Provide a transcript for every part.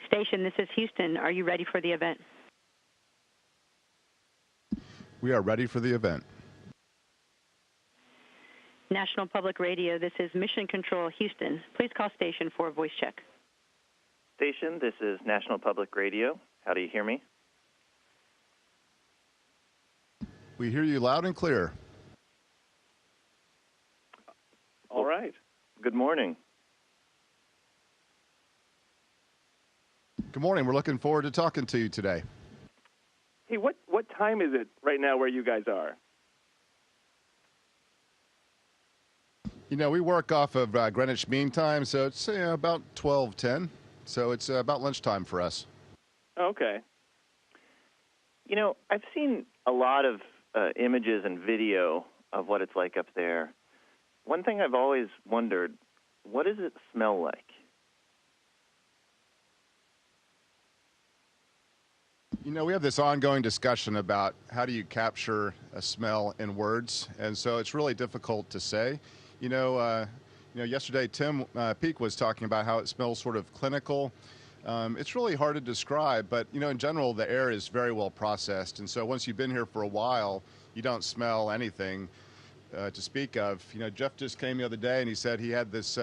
Station, this is Houston. Are you ready for the event? We are ready for the event. National Public Radio, this is Mission Control Houston. Please call station for a voice check. Station, this is National Public Radio. How do you hear me? We hear you loud and clear. All right. Good morning. Good morning. We're looking forward to talking to you today. Hey, what time is it right now where you guys are? You know, we work off of Greenwich Mean Time, so it's about 12:10. So it's about lunchtime for us. Okay. You know, I've seen a lot of images and video of what it's like up there. One thing I've always wondered, what does it smell like? You know, we have this ongoing discussion about how do you capture a smell in words, and so it's really difficult to say. Yesterday Tim Peake was talking about how it smells sort of clinical. It's really hard to describe, but in general, the air is very well processed, and so once you've been here for a while, you don't smell anything to speak of. Jeff just came the other day, and he said he had this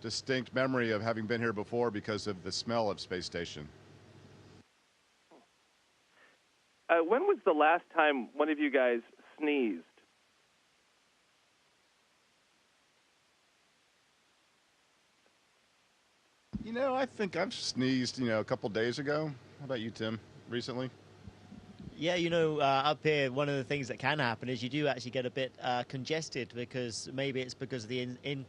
distinct memory of having been here before because of the smell of Space Station. When was the last time one of you guys sneezed? I think I've sneezed, a couple days ago. How about you, Tim, recently? Yeah, up here, one of the things that can happen is you do actually get a bit congested because maybe it's because of the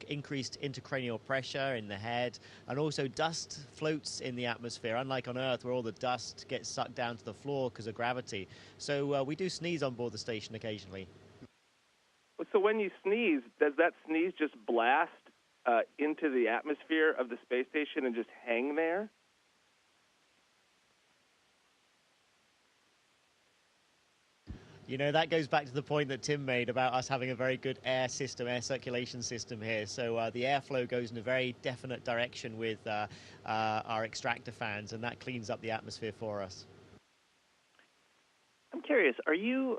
increased intracranial pressure in the head, and also dust floats in the atmosphere, unlike on Earth where all the dust gets sucked down to the floor because of gravity. So we do sneeze on board the station occasionally. So when you sneeze, does that sneeze just blast into the atmosphere of the space station and just hang there? That goes back to the point that Tim made about us having a very good air circulation system here. So the airflow goes in a very definite direction with our extractor fans, and that cleans up the atmosphere for us. I'm curious, are you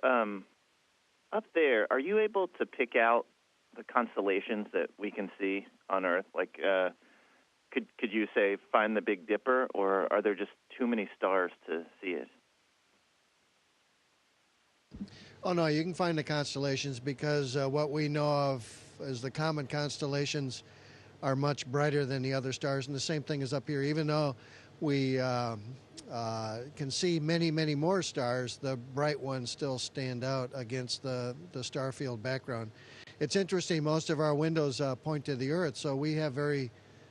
up there, are you able to pick out the constellations that we can see on Earth? Like, could you say find the Big Dipper, or are there just too many stars to see it? Oh, no, you can find the constellations because what we know of as the common constellations are much brighter than the other stars, and the same thing is up here. Even though we can see many, many more stars, the bright ones still stand out against the star field background. It's interesting, most of our windows point to the Earth, so we have very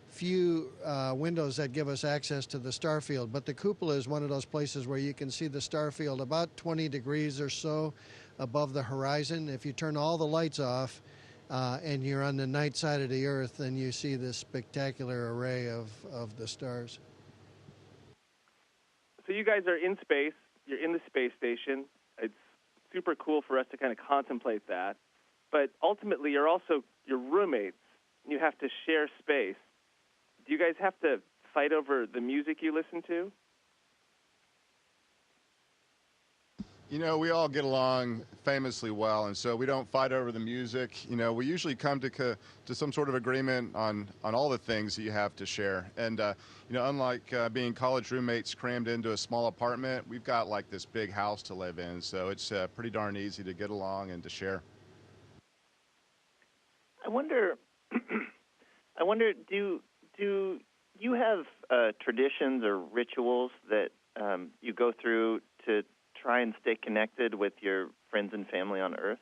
few windows that give us access to the star field, but the cupola is one of those places where you can see the star field about 20 degrees or so above the horizon. If you turn all the lights off and you're on the night side of the Earth, then you see this spectacular array of the stars. So you guys are in space, you're in the space station. It's super cool for us to kind of contemplate that, but ultimately you're roommates. You have to share space. Do you guys have to fight over the music you listen to? We all get along famously well, and so we don't fight over the music. We usually come to some sort of agreement on all the things that you have to share. And, unlike being college roommates crammed into a small apartment, we've got like this big house to live in, so it's pretty darn easy to get along and to share. I wonder, do you have traditions or rituals that you go through to try and stay connected with your friends and family on Earth?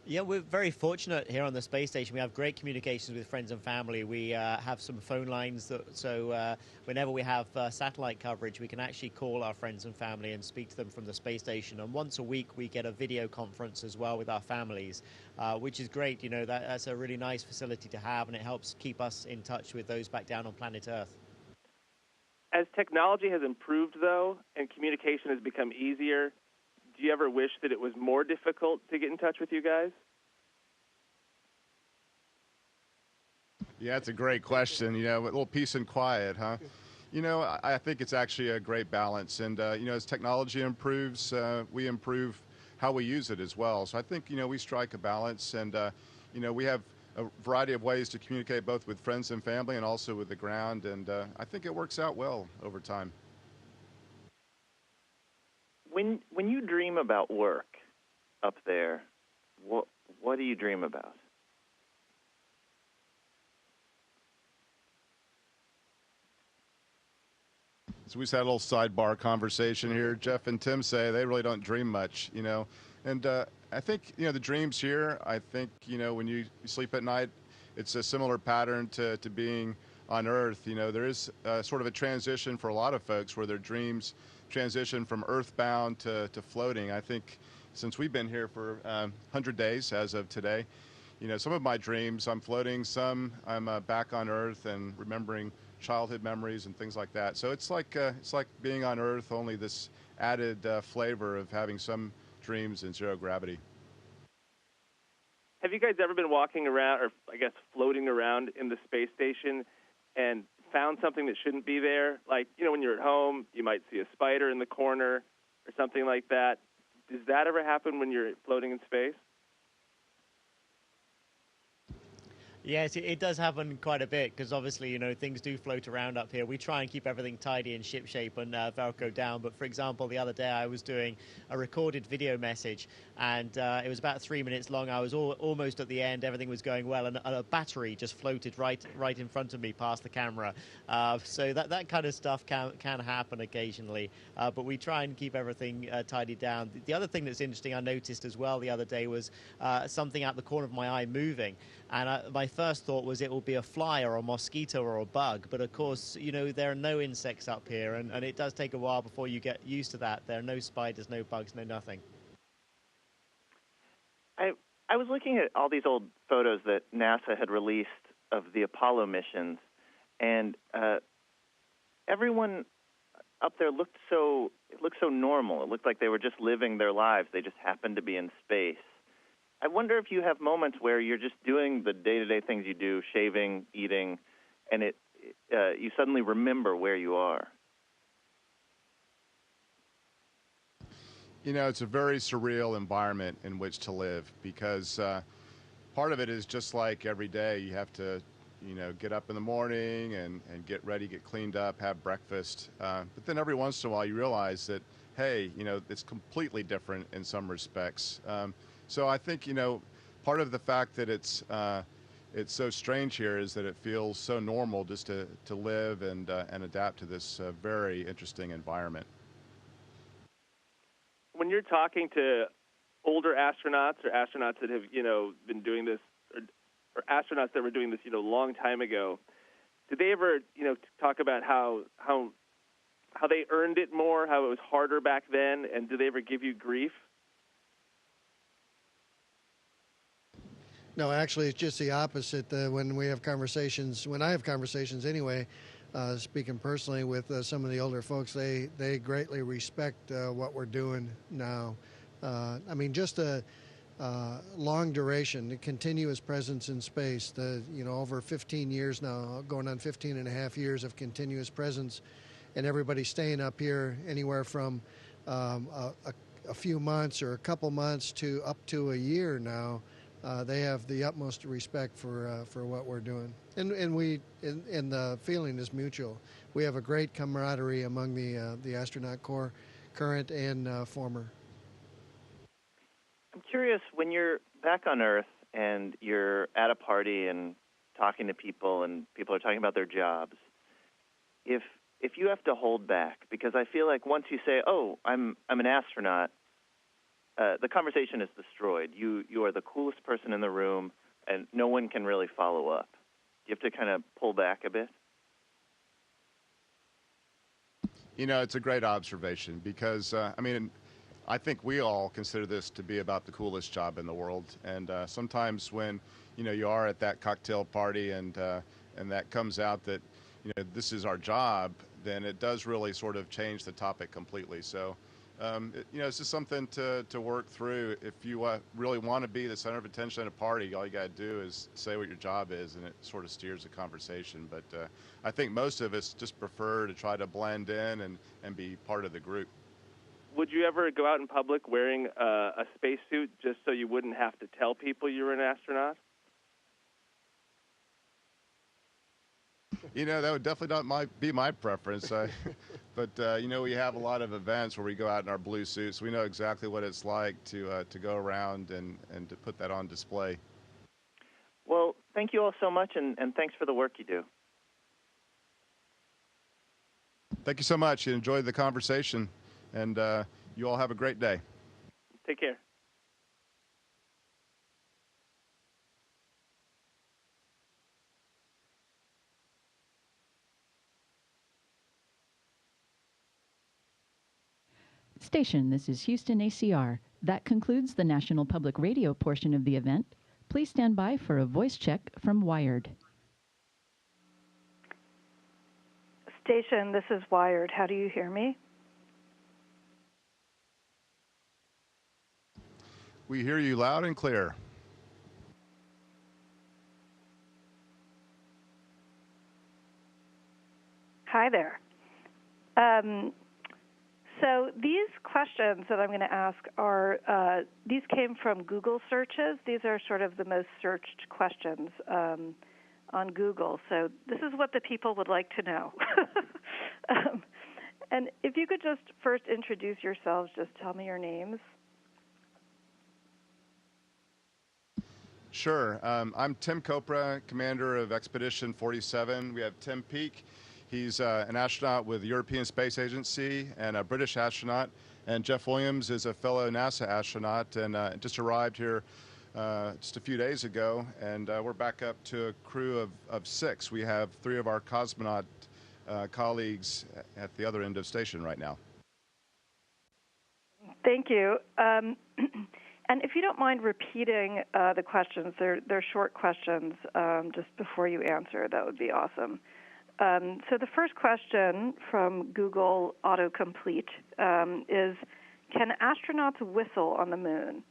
Yeah, we're very fortunate here on the space station. We have great communications with friends and family. We have some phone lines, so whenever we have satellite coverage, we can actually call our friends and family and speak to them from the space station. And once a week, we get a video conference as well with our families, which is great. That's a really nice facility to have, and it helps keep us in touch with those back down on planet Earth. As technology has improved, though, and communication has become easier, do you ever wish that it was more difficult to get in touch with you guys? Yeah, it's a great question. A little peace and quiet, huh? I think it's actually a great balance. And, as technology improves, we improve how we use it as well. So I think, we strike a balance. And, we have a variety of ways to communicate both with friends and family and also with the ground. And I think it works out well over time. When you dream about work up there, what do you dream about? So we just had a little sidebar conversation here. Jeff and Tim say they really don't dream much, And I think, the dreams here, I think, when you sleep at night, it's a similar pattern to being on Earth. There is sort of a transition for a lot of folks where their dreams transition from earthbound to floating. I think since we've been here for 100 days as of today, some of my dreams, I'm floating, some I'm back on Earth and remembering childhood memories and things like that. So it's like being on Earth, only this added flavor of having some dreams in zero gravity. Have you guys ever been walking around, or I guess floating around in the space station and found something that shouldn't be there? Like, when you're at home, you might see a spider in the corner or something like that. Does that ever happen when you're floating in space? Yes, it does happen quite a bit because obviously, things do float around up here. We try and keep everything tidy and shipshape and Velcro down. But for example, the other day I was doing a recorded video message and it was about 3 minutes long. I was almost at the end. Everything was going well. And a battery just floated right in front of me past the camera. So that kind of stuff can happen occasionally. But we try and keep everything tidied down. The other thing that's interesting I noticed as well the other day was something out the corner of my eye moving. And my first thought was it will be a fly or a mosquito or a bug. But of course, there are no insects up here. And it does take a while before you get used to that. There are no spiders, no bugs, no nothing. I was looking at all these old photos that NASA had released of the Apollo missions. And everyone up there looked so normal. It looked like they were just living their lives. They just happened to be in space. I wonder if you have moments where you're just doing the day-to-day things you do, shaving, eating, and you suddenly remember where you are. It's a very surreal environment in which to live because part of it is just like every day you have to, get up in the morning and get ready, get cleaned up, have breakfast. But then every once in a while you realize that, hey, it's completely different in some respects. So I think, part of the fact that it's so strange here is that it feels so normal just to live and adapt to this very interesting environment. When you're talking to older astronauts or astronauts that have, been doing this, or astronauts that were doing this, a long time ago, did they ever, talk about how they earned it more, how it was harder back then, and did they ever give you grief? No, actually, it's just the opposite. When I have conversations anyway, speaking personally with some of the older folks, they greatly respect what we're doing now. Just a long duration, the continuous presence in space, over 15 years now, going on 15 and a half years of continuous presence, and everybody staying up here anywhere from a few months or a couple months to up to a year now. They have the utmost respect for what we're doing, and the feeling is mutual. We have a great camaraderie among the astronaut corps, current and former. I'm curious, when you're back on Earth and you're at a party and talking to people and people are talking about their jobs, if you have to hold back, because I feel like once you say, "Oh, I'm an astronaut," the conversation is destroyed. You are the coolest person in the room, and no one can really follow up. You have to kind of pull back a bit. It's a great observation because, I think we all consider this to be about the coolest job in the world. And sometimes when, you are at that cocktail party and that comes out that, this is our job, then it does really sort of change the topic completely. So It's just something to work through. If you really want to be the center of attention at a party, all you got to do is say what your job is, and it sort of steers the conversation. But I think most of us just prefer to try to blend in and be part of the group. Would you ever go out in public wearing a spacesuit just so you wouldn't have to tell people you were an astronaut? That would definitely not be my preference. But we have a lot of events where we go out in our blue suits. We know exactly what it's like to go around and to put that on display. Well, thank you all so much, and thanks for the work you do. Thank you so much. You enjoyed the conversation, and you all have a great day. Take care. Station, this is Houston ACR. That concludes the National Public Radio portion of the event. Please stand by for a voice check from Wired. Station, this is Wired. How do you hear me? We hear you loud and clear. Hi there. So these questions that I'm going to ask these came from Google searches. These are sort of the most searched questions on Google. So this is what the people would like to know. And if you could just first introduce yourselves, just tell me your names. Sure. I'm Tim Kopra, commander of Expedition 47. We have Tim Peake. He's an astronaut with the European Space Agency and a British astronaut. And Jeff Williams is a fellow NASA astronaut and just arrived here just a few days ago. And we're back up to a crew of 6. We have 3 of our cosmonaut colleagues at the other end of station right now. Thank you. And if you don't mind repeating the questions, they're short questions just before you answer, that would be awesome. So the first question from Google Autocomplete is, can astronauts whistle on the moon?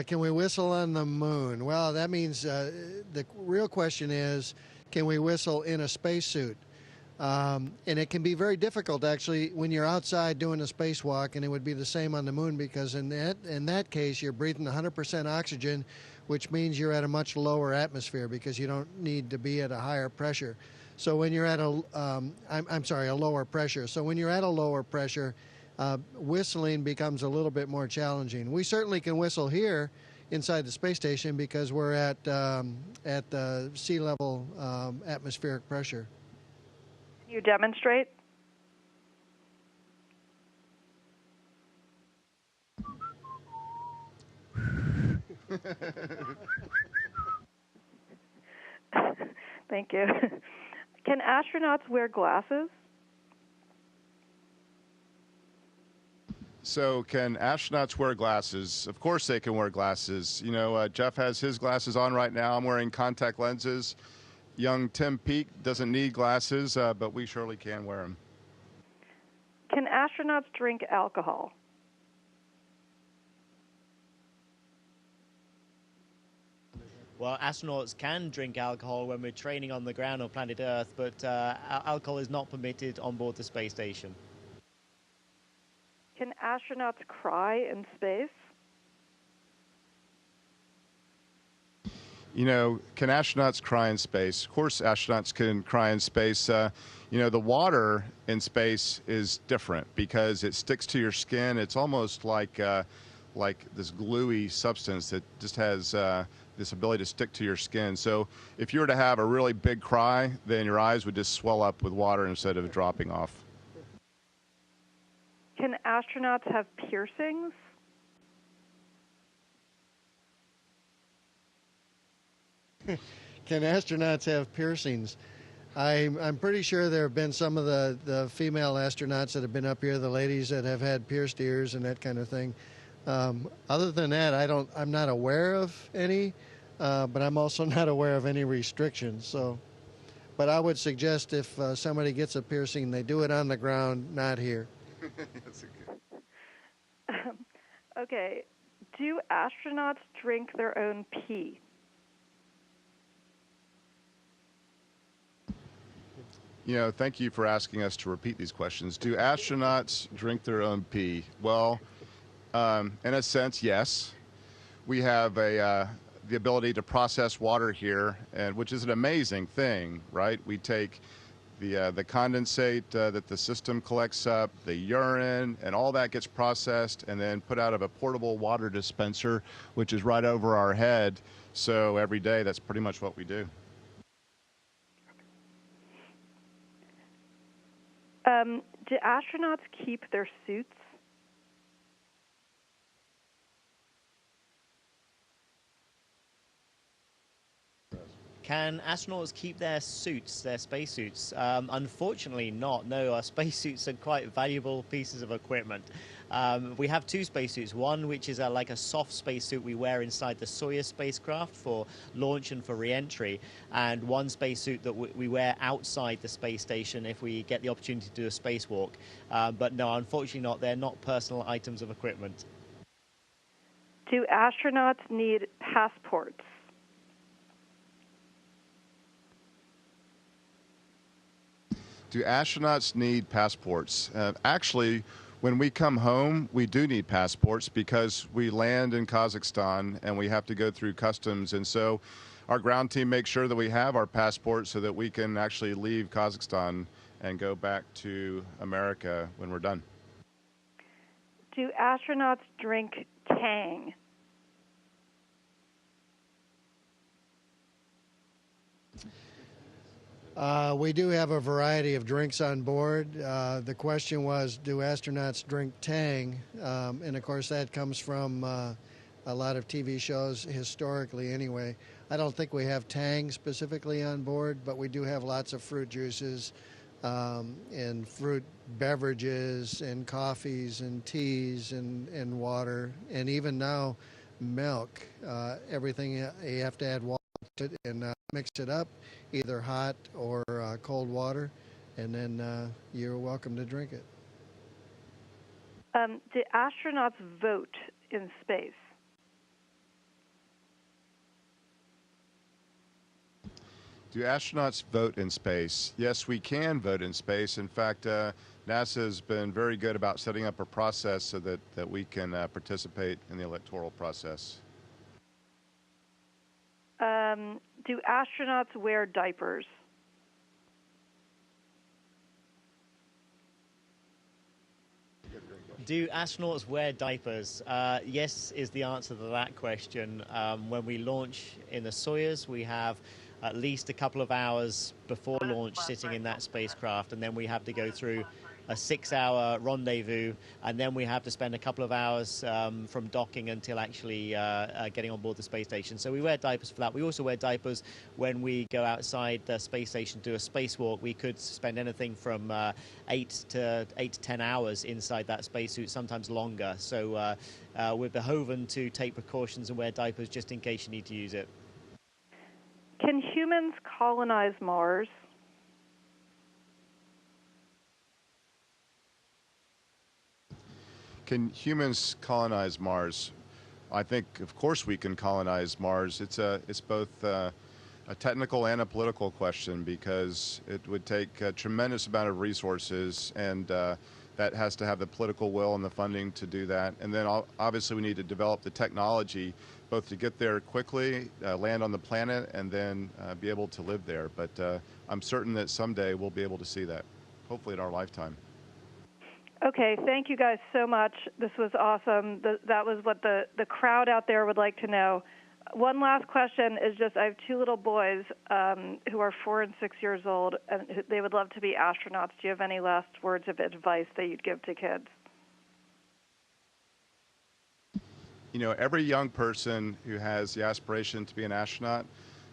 Can we whistle on the moon? Well, that means the real question is, can we whistle in a spacesuit? And it can be very difficult, actually, when you're outside doing a spacewalk, and it would be the same on the moon, because in that case, you're breathing 100% oxygen, which means you're at a much lower atmosphere because you don't need to be at a higher pressure. So when you're at a lower pressure. So when you're at a lower pressure, whistling becomes a little bit more challenging. We certainly can whistle here inside the space station because we're at the sea level atmospheric pressure. Can you demonstrate? Thank you. Can astronauts wear glasses? So can astronauts wear glasses? Of course they can wear glasses. Jeff has his glasses on right now. I'm wearing contact lenses. Young Tim Peake doesn't need glasses, but we surely can wear them. Can astronauts drink alcohol? Well, astronauts can drink alcohol when we're training on the ground on planet Earth, but alcohol is not permitted on board the space station. Can astronauts cry in space? Can astronauts cry in space? Of course, astronauts can cry in space. The water in space is different because it sticks to your skin. It's almost like this gluey substance that just has this ability to stick to your skin. So if you were to have a really big cry, then your eyes would just swell up with water instead of dropping off. Can astronauts have piercings? Can astronauts have piercings? I'm pretty sure there have been some of the female astronauts that have been up here, the ladies that have had pierced ears and that kind of thing. Other than that, I'm not aware of any. but I'm also not aware of any restrictions. So, but I would suggest if somebody gets a piercing, they do it on the ground, not here. Okay. Do astronauts drink their own pee? You know, thank you for asking us to repeat these questions. Do astronauts drink their own pee? Well, in a sense, yes. We have the ability to process water here, and which is an amazing thing, right? We take the condensate that the system collects up, the urine, and all that gets processed and then put out of a portable water dispenser, which is right over our head. So every day, that's pretty much what we do. Do astronauts keep their suits? Can astronauts keep their suits, their spacesuits? Unfortunately not. No, our spacesuits are quite valuable pieces of equipment. We have two spacesuits, one which is like a soft spacesuit we wear inside the Soyuz spacecraft for launch and for re-entry, and one spacesuit that we wear outside the space station if we get the opportunity to do a spacewalk. But no, unfortunately not. They're not personal items of equipment. Do astronauts need passports? Do astronauts need passports? Actually, when we come home, we do need passports because we land in Kazakhstan and we have to go through customs. And so our ground team makes sure that we have our passports so that we can actually leave Kazakhstan and go back to America when we're done. Do astronauts drink Tang? We do have a variety of drinks on board. The question was, do astronauts drink Tang? And of course, that comes from a lot of TV shows historically anyway. I don't think we have Tang specifically on board, but we do have lots of fruit juices and fruit beverages and coffees and teas and water, and even now milk. Everything you have to add water to it and mix it up, either hot or cold water, and then you're welcome to drink it. Do astronauts vote in space? Do astronauts vote in space? Yes, we can vote in space. In fact, NASA has been very good about setting up a process so that we can participate in the electoral process. Do astronauts wear diapers? Do astronauts wear diapers? Yes is the answer to that question. When we launch in the Soyuz, we have at least a couple of hours before launch sitting in that spacecraft, and then we have to go through a 6-hour rendezvous, and then we have to spend a couple of hours from docking until actually getting on board the space station. So we wear diapers for that. We also wear diapers when we go outside the space station to do a spacewalk. We could spend anything from 8 to 10 hours inside that spacesuit, sometimes longer. So we're beholden to take precautions and wear diapers just in case you need to use it. Can humans colonize Mars? Can humans colonize Mars? I think, of course, we can colonize Mars. It's both a technical and a political question because it would take a tremendous amount of resources, and that has to have the political will and the funding to do that. And then obviously we need to develop the technology both to get there quickly, land on the planet, and then be able to live there. But I'm certain that someday we'll be able to see that, hopefully in our lifetime. Okay, thank you guys so much. This was awesome. That was what the crowd out there would like to know. One last question is just, I have two little boys who are 4 and 6 years old, and they would love to be astronauts. Do you have any last words of advice that you'd give to kids? You know, every young person who has the aspiration to be an astronaut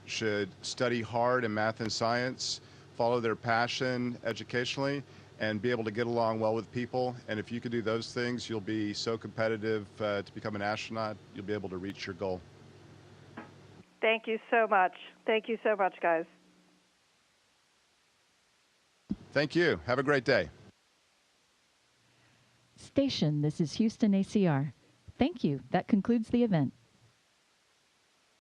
should study hard in math and science, follow their passion educationally, and be able to get along well with people. And if you can do those things, you'll be so competitive to become an astronaut, you'll be able to reach your goal. Thank you so much. Thank you so much, guys. Thank you. Have a great day. Station, this is Houston ACR. Thank you. That concludes the event.